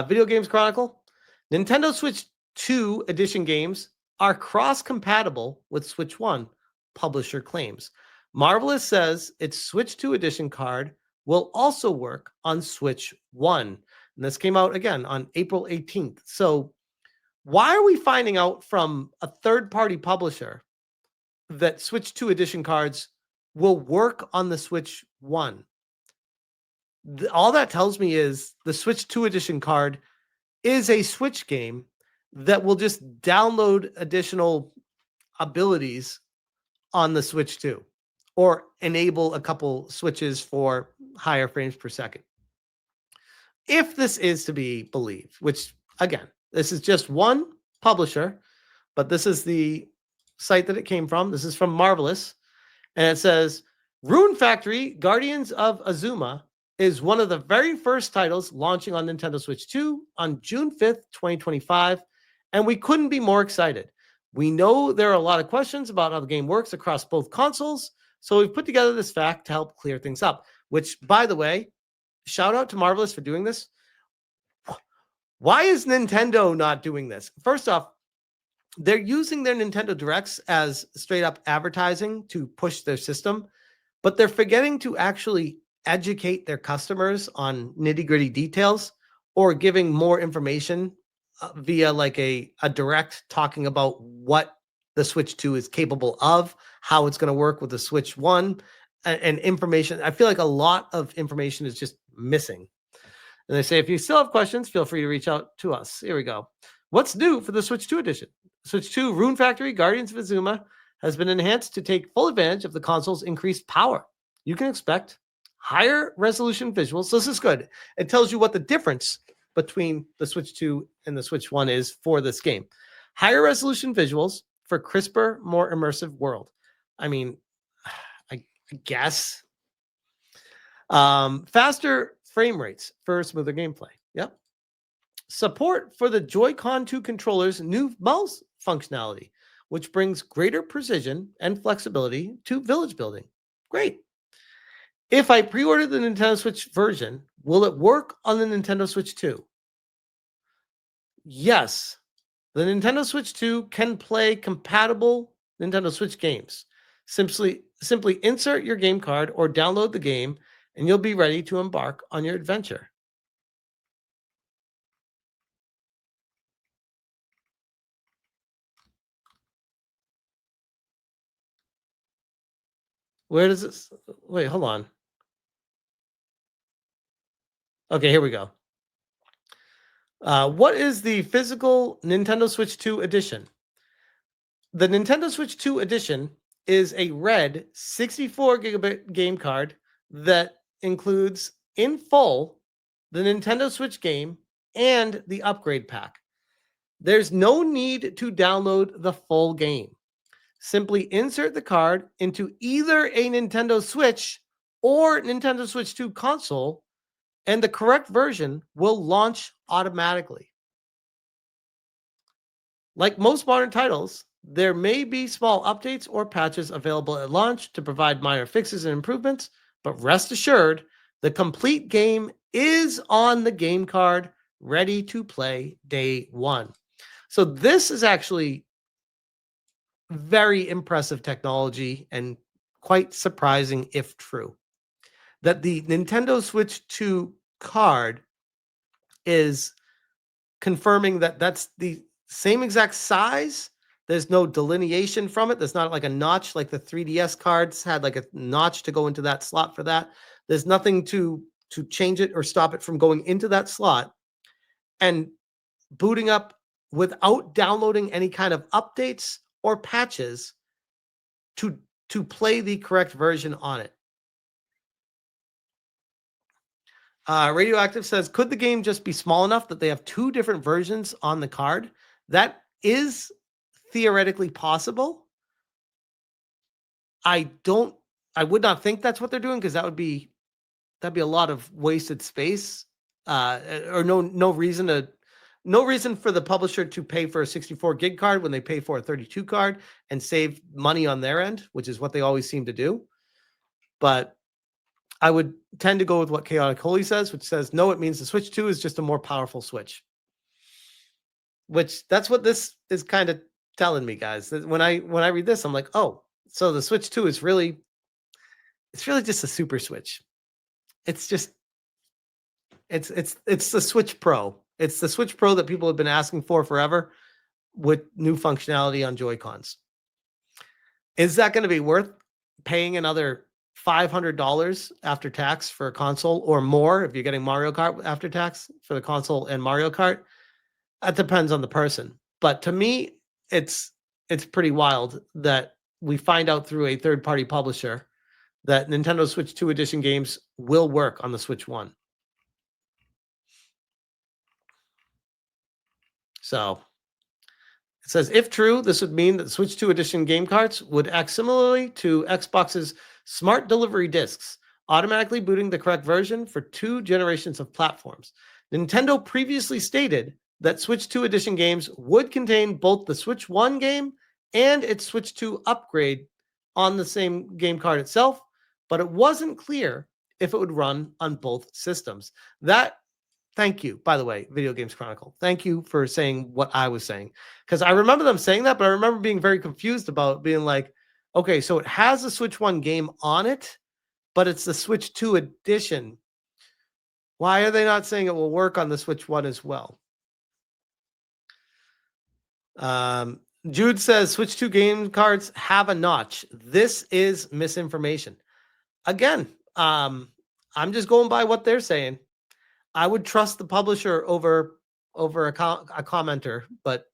Video Games Chronicle. Nintendo Switch 2 edition games are cross-compatible with Switch 1, publisher claims. Marvelous says its Switch 2 edition card will also work on Switch 1. And this came out again on April 18th. So why are we finding out from a third-party publisher that Switch 2 edition cards will work on the Switch 1? All that tells me is the Switch 2 edition card is a Switch game that will just download additional abilities on the Switch 2 or enable a couple switches for higher frames per second. If this is to be believed, which again, this is just one publisher, but this is the site that it came from. This is from Marvelous. And it says, Rune Factory, Guardians of Azuma, is one of the very first titles launching on Nintendo Switch 2 on June 5th, 2025, and we couldn't be more excited. We know there are a lot of questions about how the game works across both consoles, so we've put together this fact to help clear things up, which, by the way, shout out to Marvelous for doing this. Why is Nintendo not doing this? First off, they're using their Nintendo Directs as straight up advertising to push their system, but they're forgetting to actually educate their customers on nitty-gritty details or giving more information via like a direct talking about what the Switch 2 is capable of, how it's going to work with the Switch 1, and information. I feel like a lot of information is just missing. And they say, if you still have questions, feel free to reach out to us. Here we go. What's new for the Switch 2 edition? Switch 2 Rune Factory Guardians of Azuma has been enhanced to take full advantage of the console's increased power. You can expect higher resolution visuals. So this is good. It tells you what the difference between the Switch 2 and the Switch 1 is for this game. Higher resolution visuals for crisper, more immersive world. I mean, I guess. Faster frame rates for smoother gameplay. Yep. Support for the Joy-Con 2 controller's new mouse functionality, which brings greater precision and flexibility to village building. Great. If I pre-order the Nintendo Switch version, will it work on the Nintendo Switch 2? Yes. The Nintendo Switch 2 can play compatible Nintendo Switch games. Simply insert your game card or download the game, and you'll be ready to embark on your adventure. Where does this? Wait, hold on. Okay, here we go. What is the physical Nintendo Switch 2 edition? The Nintendo Switch 2 edition is a red 64 gigabit game card that includes in full the Nintendo Switch game and the upgrade pack. There's no need to download the full game. Simply insert the card into either a Nintendo Switch or Nintendo Switch 2 console, and the correct version will launch automatically. Like most modern titles, there may be small updates or patches available at launch to provide minor fixes and improvements, but rest assured, the complete game is on the game card, ready to play day one. So this is actually very impressive technology and quite surprising if true. That the Nintendo Switch 2 card is confirming that that's the same exact size. There's no delineation from it. There's not like a notch like the 3DS cards had, like a notch to go into that slot for that. There's nothing to change it or stop it from going into that slot. And booting up without downloading any kind of updates or patches to play the correct version on it. Radioactive says, could the game just be small enough that they have two different versions on the card? That is theoretically possible. I would not think that's what they're doing, because that'd be a lot of wasted space. Or no reason for the publisher to pay for a 64 gig card when they pay for a 32 card and save money on their end, which is what they always seem to do. But I would tend to go with what Chaotic Holy says, which says, no, it means the Switch 2 is just a more powerful Switch. Which that's what this is kind of telling me, guys. When I read this, I'm like, oh, so the Switch 2 is really, it's really just a super Switch. It's just, it's the Switch Pro. It's the Switch Pro that people have been asking for forever with new functionality on Joy-Cons. Is that going to be worth paying another $500 after tax for a console, or more if you're getting Mario Kart after tax for the console and Mario Kart? That depends on the person. But to me, it's pretty wild that we find out through a third-party publisher that Nintendo Switch 2 edition games will work on the Switch 1. So it says, if true, this would mean that Switch 2 edition game carts would act similarly to Xbox's smart delivery discs, automatically booting the correct version for 2 generations of platforms. Nintendo previously stated that Switch 2 edition games would contain both the Switch 1 game and its Switch 2 upgrade on the same game card itself, but it wasn't clear if it would run on both systems. Thank you, by the way, Video Games Chronicle. Thank you for saying what I was saying. Because I remember them saying that, but I remember being very confused about being like, okay, so it has a Switch 1 game on it, but it's the Switch 2 edition. Why are they not saying it will work on the Switch 1 as well? Jude says, Switch 2 game cards have a notch. This is misinformation. Again, I'm just going by what they're saying. I would trust the publisher over a commenter, but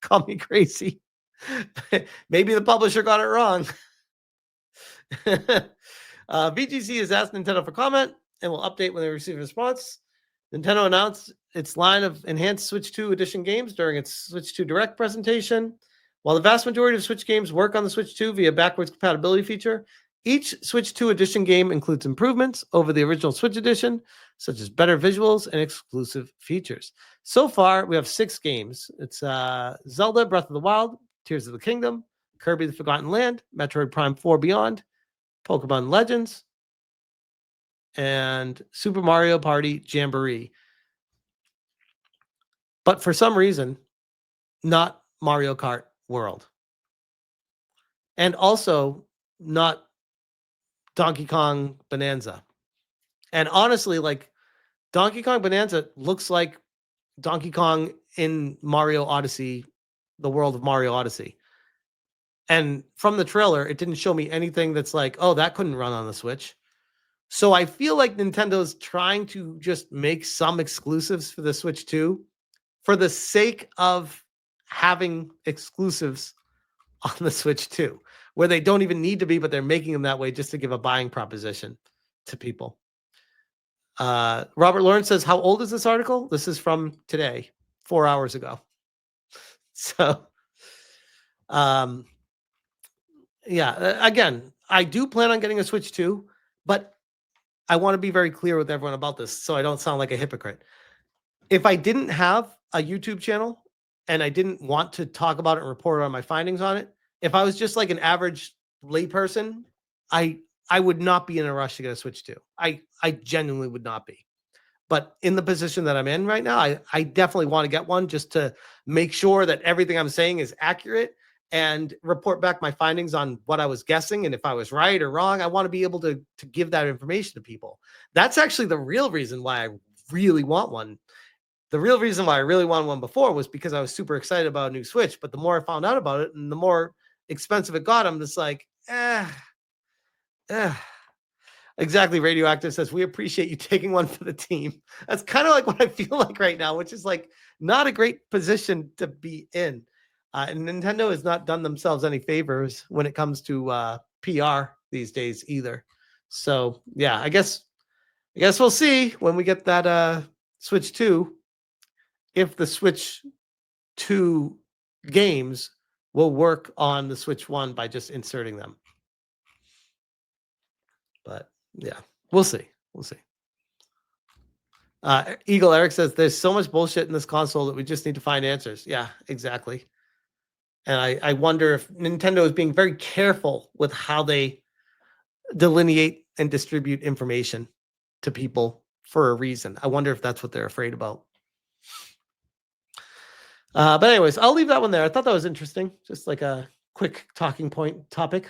call me crazy. Maybe the publisher got it wrong. VGC has asked Nintendo for comment and will update when they receive a response. Nintendo announced its line of enhanced Switch 2 edition games during its Switch 2 Direct presentation. While the vast majority of Switch games work on the Switch 2 via backwards compatibility feature, each Switch 2 edition game includes improvements over the original Switch edition, such as better visuals and exclusive features. So far, we have 6 games. It's Zelda Breath of the Wild, Tears of the Kingdom, Kirby the Forgotten Land, Metroid Prime 4 Beyond, Pokemon Legends, and Super Mario Party Jamboree. But for some reason, not Mario Kart World. And also not Donkey Kong Bonanza. And honestly, like, Donkey Kong Bonanza looks like Donkey Kong in Mario Odyssey, the world of Mario Odyssey. And from the trailer, it didn't show me anything that's like, oh, that couldn't run on the Switch. So I feel like Nintendo's trying to just make some exclusives for the Switch 2 for the sake of having exclusives on the Switch 2, where they don't even need to be, but they're making them that way just to give a buying proposition to people. Robert Lawrence says, how old is this article? This is from today, 4 hours ago. So, yeah, again, I do plan on getting a Switch 2, but I want to be very clear with everyone about this so I don't sound like a hypocrite. If I didn't have a YouTube channel and I didn't want to talk about it and report on my findings on it, if I was just like an average layperson, I would not be in a rush to get a Switch 2. I genuinely would not be. But in the position that I'm in right now, I definitely want to get one just to make sure that everything I'm saying is accurate and report back my findings on what I was guessing. And if I was right or wrong, I want to be able to give that information to people. That's actually the real reason why I really want one. The real reason why I really wanted one before was because I was super excited about a new Switch. But the more I found out about it and the more expensive it got, I'm just like, Exactly. Radioactive says, we appreciate you taking one for the team. That's kind of like what I feel like right now, which is like not a great position to be in. And Nintendo has not done themselves any favors when it comes to PR these days either. So yeah, I guess we'll see when we get that Switch 2 if the Switch 2 games will work on the Switch 1 by just inserting them. But yeah, we'll see. We'll see. Eagle Eric says there's so much bullshit in this console that we just need to find answers. Yeah, exactly. And I wonder if Nintendo is being very careful with how they delineate and distribute information to people for a reason. I wonder if that's what they're afraid about. But anyways, I'll leave that one there. I thought that was interesting. Just like a quick talking point topic.